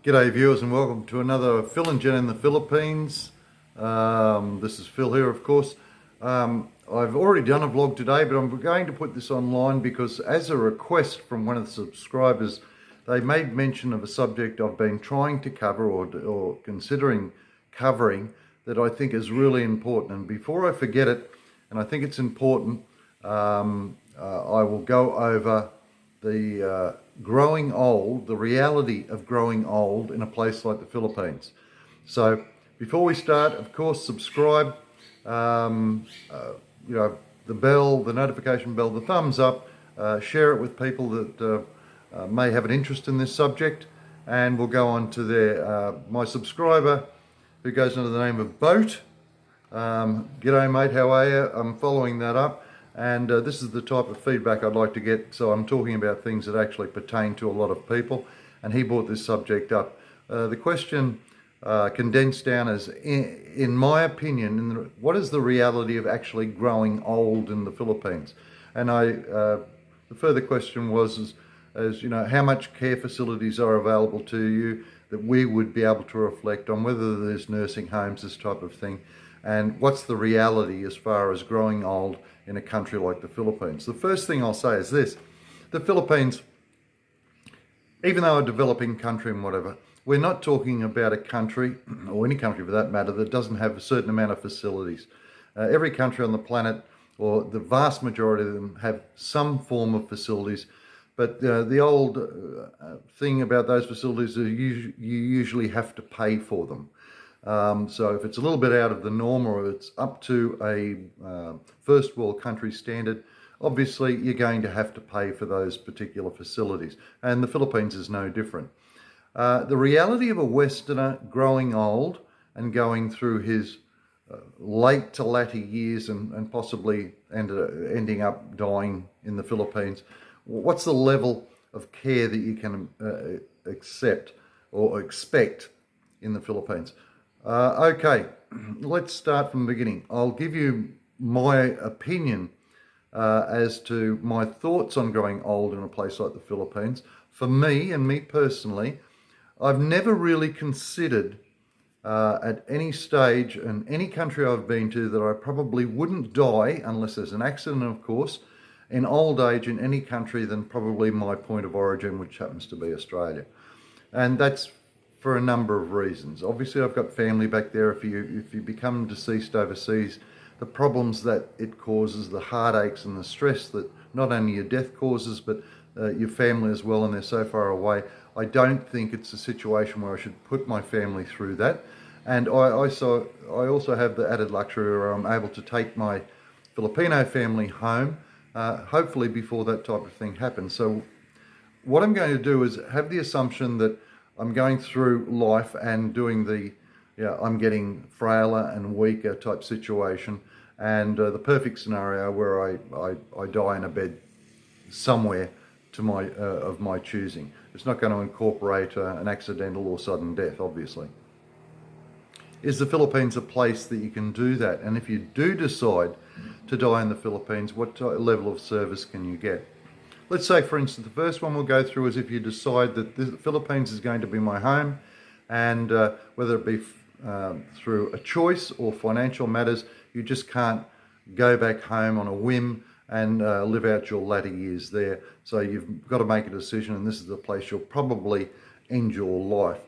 G'day viewers and welcome to another Phil and Jen in the Philippines. This is Phil here, of course. I've already done a vlog today, but I'm going to put this online because as a request from one of the subscribers, they made mention of a subject I've been trying to cover or considering covering that I think is really important. And before I forget it, and I think it's important, I will go over the growing old, the reality of growing old in a place like the Philippines. So before we start, of course, subscribe, the bell, the notification bell, the thumbs up, share it with people that may have an interest in this subject, and we'll go on to there. My subscriber, who goes under the name of Boat, g'day mate, how are you? I'm following that up. And this is the type of feedback I'd like to get. So I'm talking about things that actually pertain to a lot of people. And he brought this subject up. The question condensed down as, in my opinion, what is the reality of actually growing old in the Philippines? And the further question was, as you know, how much care facilities are available to you that we would be able to reflect on, whether there's nursing homes, this type of thing. And what's the reality as far as growing old in a country like the Philippines? The first thing I'll say is this: the Philippines, even though a developing country and whatever, we're not talking about a country, or any country for that matter, that doesn't have a certain amount of facilities. Every country on the planet, or the vast majority of them, have some form of facilities. But the old thing about those facilities is you usually have to pay for them. So if it's a little bit out of the norm, or it's up to a first world country standard, obviously you're going to have to pay for those particular facilities. And the Philippines is no different. The reality of a Westerner growing old and going through his late to latter years and possibly ending up dying in the Philippines, what's the level of care that you can accept or expect in the Philippines? Okay, let's start from the beginning. I'll give you my opinion as to my thoughts on growing old in a place like the Philippines. For me, and me personally, I've never really considered at any stage in any country I've been to that I probably wouldn't die, unless there's an accident, of course, in old age in any country than probably my point of origin, which happens to be Australia. And that's for a number of reasons. Obviously, I've got family back there. If you become deceased overseas, the problems that it causes, the heartaches and the stress that not only your death causes, but your family as well, and they're so far away, I don't think it's a situation where I should put my family through that. And I also have the added luxury where I'm able to take my Filipino family home, hopefully before that type of thing happens. So what I'm going to do is have the assumption that I'm going through life and doing I'm getting frailer and weaker type situation, and the perfect scenario where I die in a bed somewhere of my choosing. It's not going to incorporate an accidental or sudden death, obviously. Is the Philippines a place that you can do that? And if you do decide to die in the Philippines, what level of service can you get? Let's say, for instance, the first one we'll go through is if you decide that the Philippines is going to be my home, and whether it be through a choice or financial matters, you just can't go back home on a whim and live out your latter years there. So you've got to make a decision, and this is the place you'll probably end your life.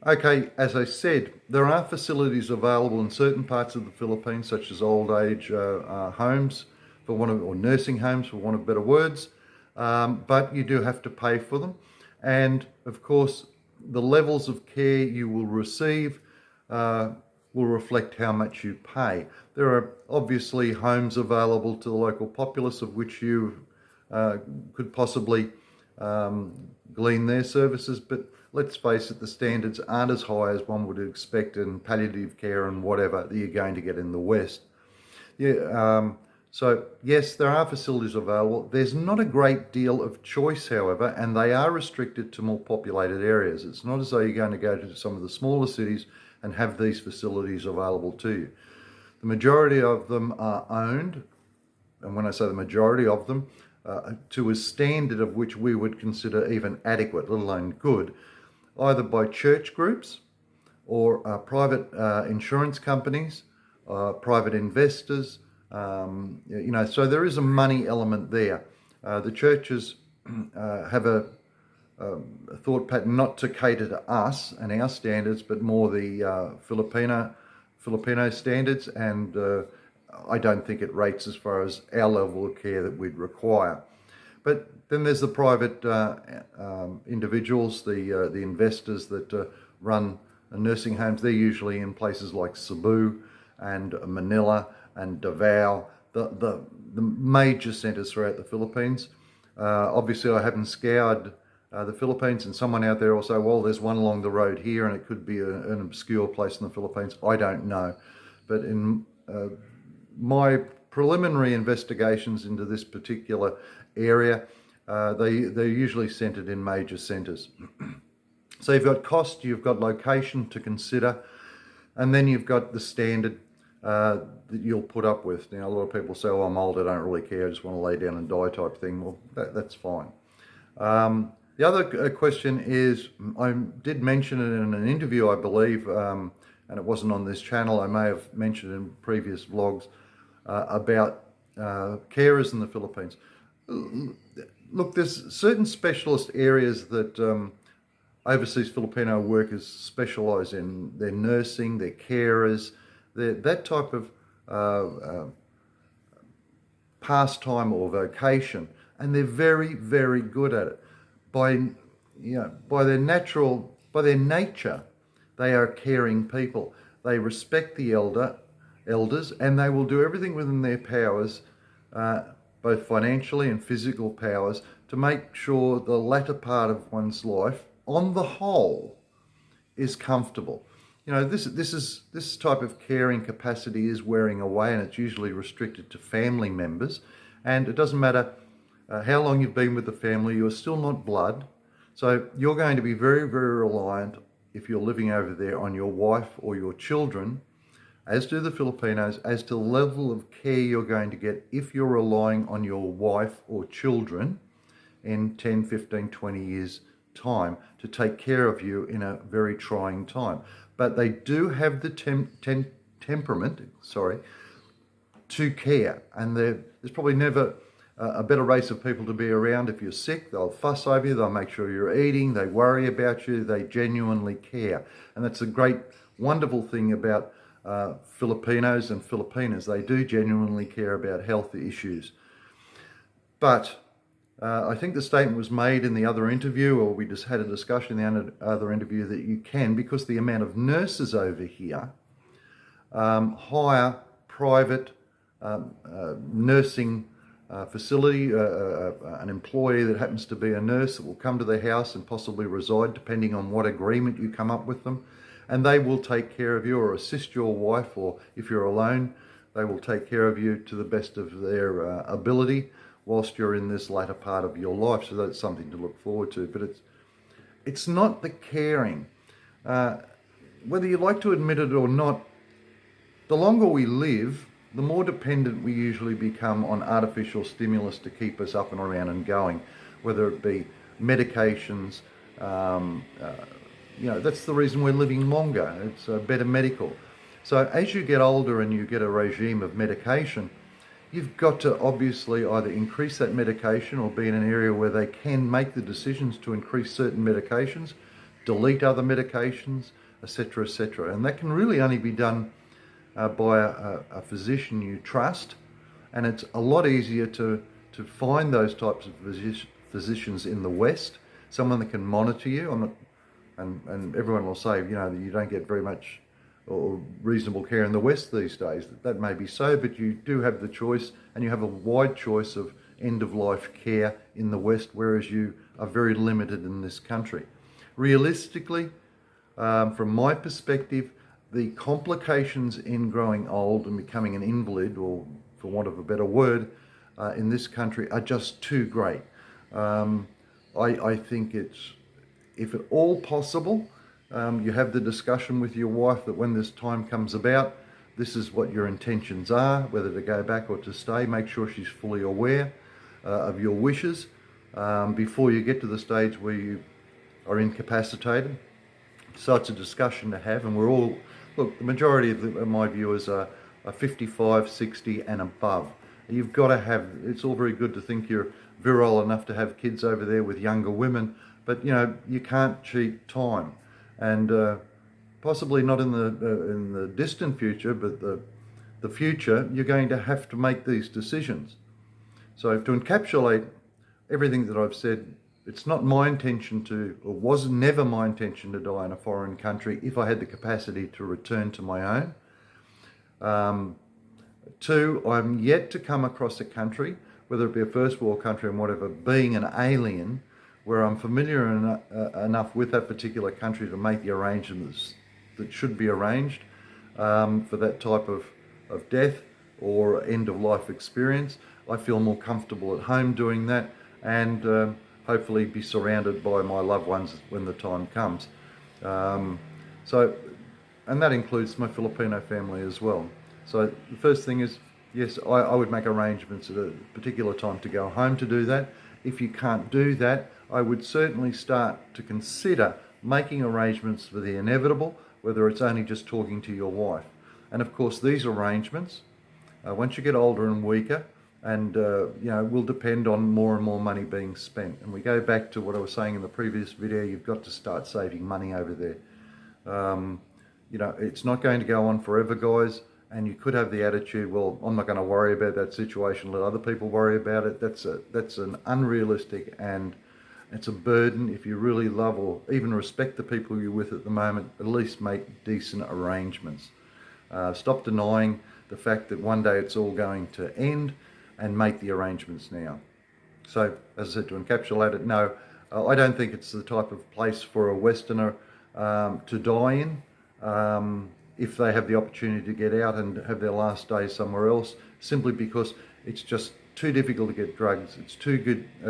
Okay, as I said, there are facilities available in certain parts of the Philippines, such as old age homes, or nursing homes, for want of better words. But you do have to pay for them. And of course, the levels of care you will receive will reflect how much you pay. There are obviously homes available to the local populace of which you could possibly glean their services, but let's face it, the standards aren't as high as one would expect in palliative care and whatever that you're going to get in the West. So yes, there are facilities available. There's not a great deal of choice, however, and they are restricted to more populated areas. It's not as though you're going to go to some of the smaller cities and have these facilities available to you. The majority of them are owned, and when I say the majority of them, to a standard of which we would consider even adequate, let alone good, either by church groups or private insurance companies, private investors. So there is a money element there. The churches have a thought pattern not to cater to us and our standards, but more the Filipino standards, and I don't think it rates as far as our level of care that we'd require. But then there's the private individuals, the investors that run nursing homes. They're usually in places like Cebu and Manila and Davao, the major centres throughout the Philippines. Obviously, I haven't scoured the Philippines, and someone out there will say, well, there's one along the road here and it could be an obscure place in the Philippines. I don't know. But in my preliminary investigations into this particular area, they're usually centred in major centres. So you've got cost, you've got location to consider, and then you've got the standard that you'll put up with. A lot of people say, oh, I'm old, I don't really care, I just want to lay down and die type thing. Well, that's fine. The other question is, I did mention it in an interview, I believe, and it wasn't on this channel, I may have mentioned in previous vlogs, about carers in the Philippines. Look, there's certain specialist areas that overseas Filipino workers specialise in. They're nursing, they're carers, they're that type of pastime or vocation, and they're very, very good at it. By their nature, they are caring people. They respect the elders, and they will do everything within their powers, both financially and physical powers, to make sure the latter part of one's life, on the whole, is comfortable. This type of caring capacity is wearing away, and it's usually restricted to family members. And it doesn't matter how long you've been with the family, you're still not blood. So you're going to be very, very reliant, if you're living over there, on your wife or your children, as do the Filipinos, as to the level of care you're going to get if you're relying on your wife or children in 10, 15, 20 years' time to take care of you in a very trying time. But they do have the temperament to care, and there's probably never a better race of people to be around. If you're sick, they'll fuss over you, they'll make sure you're eating, they worry about you, they genuinely care. And that's a great, wonderful thing about Filipinos and Filipinas. They do genuinely care about health issues. But I think the statement was made in the other interview, or we just had a discussion in the other interview, that you can, because the amount of nurses over here, hire private nursing facility, an employee that happens to be a nurse that will come to the house and possibly reside, depending on what agreement you come up with them, and they will take care of you or assist your wife, or if you're alone, they will take care of you to the best of their ability whilst you're in this latter part of your life. So that's something to look forward to. But it's not the caring. Whether you like to admit it or not, the longer we live, the more dependent we usually become on artificial stimulus to keep us up and around and going, whether it be medications. That's the reason we're living longer. It's better medical. So as you get older and you get a regime of medication, you've got to obviously either increase that medication or be in an area where they can make the decisions to increase certain medications, delete other medications, etc., etc. And that can really only be done by a physician you trust, and it's a lot easier to find those types of physicians in the West, someone that can monitor you. And everyone will say, that you don't get very much or reasonable care in the West these days. That may be so, but you do have the choice, and you have a wide choice of end-of-life care in the West, whereas you are very limited in this country. Realistically, from my perspective, the complications in growing old and becoming an invalid, or for want of a better word, in this country are just too great. I think it's, if at all possible, you have the discussion with your wife that when this time comes about, this is what your intentions are, whether to go back or to stay. Make sure she's fully aware of your wishes before you get to the stage where you are incapacitated. So it's a discussion to have, and we're all, look, the majority of my viewers are 55, 60 and above. You've got to have, it's all very good to think you're virile enough to have kids over there with younger women, but you know, you can't cheat time. And possibly not in the distant future, but the future, you're going to have to make these decisions. So to encapsulate everything that I've said, it's not my intention to, or was never my intention to die in a foreign country if I had the capacity to return to my own. Two, I'm yet to come across a country, whether it be a first world country and whatever, being an alien, where I'm familiar enough with that particular country to make the arrangements that should be arranged for that type of death or end of life experience. I feel more comfortable at home doing that, and hopefully be surrounded by my loved ones when the time comes. And that includes my Filipino family as well. So the first thing is, yes, I would make arrangements at a particular time to go home to do that. If you can't do that, I would certainly start to consider making arrangements for the inevitable, whether it's only just talking to your wife. And of course, these arrangements, once you get older and weaker, and will depend on more and more money being spent. And we go back to what I was saying in the previous video, you've got to start saving money over there. It's not going to go on forever, guys, and you could have the attitude, well, I'm not going to worry about that situation, let other people worry about it. That's an unrealistic, and it's a burden. If you really love or even respect the people you're with at the moment, at least make decent arrangements. Stop denying the fact that one day it's all going to end, and make the arrangements now. So, as I said, to encapsulate it, no, I don't think it's the type of place for a Westerner to die in if they have the opportunity to get out and have their last days somewhere else, simply because it's just too difficult to get drugs, it's too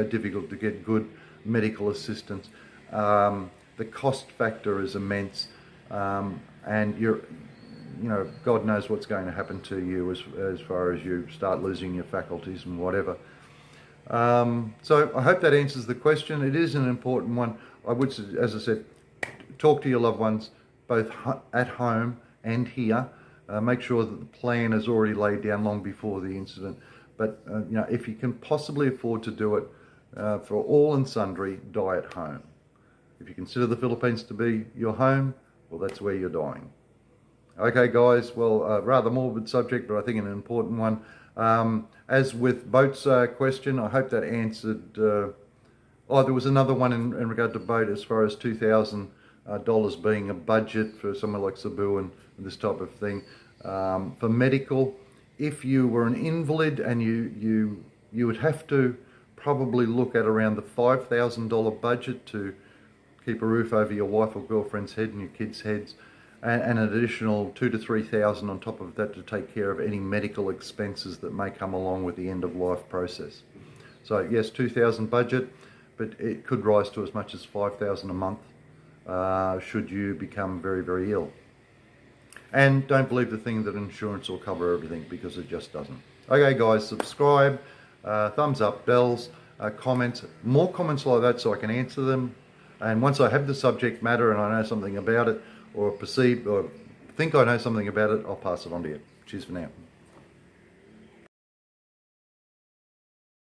difficult to get good medical assistance. The cost factor is immense, and God knows what's going to happen to you as far as you start losing your faculties and whatever. So I hope that answers the question. It is an important one. I would, as I said, talk to your loved ones both at home and here. Make sure that the plan is already laid down long before the incident. But if you can possibly afford to do it, for all and sundry, die at home. If you consider the Philippines to be your home, well, that's where you're dying. Okay, guys, well, rather morbid subject, but I think an important one. As with Boat's question, I hope that answered... there was another one in regard to Boat as far as $2,000 being a budget for somewhere like Cebu and this type of thing. For medical, if you were an invalid and you would have to probably look at around the $5,000 budget to keep a roof over your wife or girlfriend's head and your kids' heads, and an additional $2,000 to $3,000 on top of that to take care of any medical expenses that may come along with the end of life process. So yes, $2,000 budget, but it could rise to as much as $5,000 a month should you become very, very ill. And don't believe the thing that insurance will cover everything, because it just doesn't. Okay, guys, subscribe, thumbs up, bells, comments, more comments like that so I can answer them. And once I have the subject matter and I know something about it, or perceive or think I know something about it, I'll pass it on to you. Cheers for now.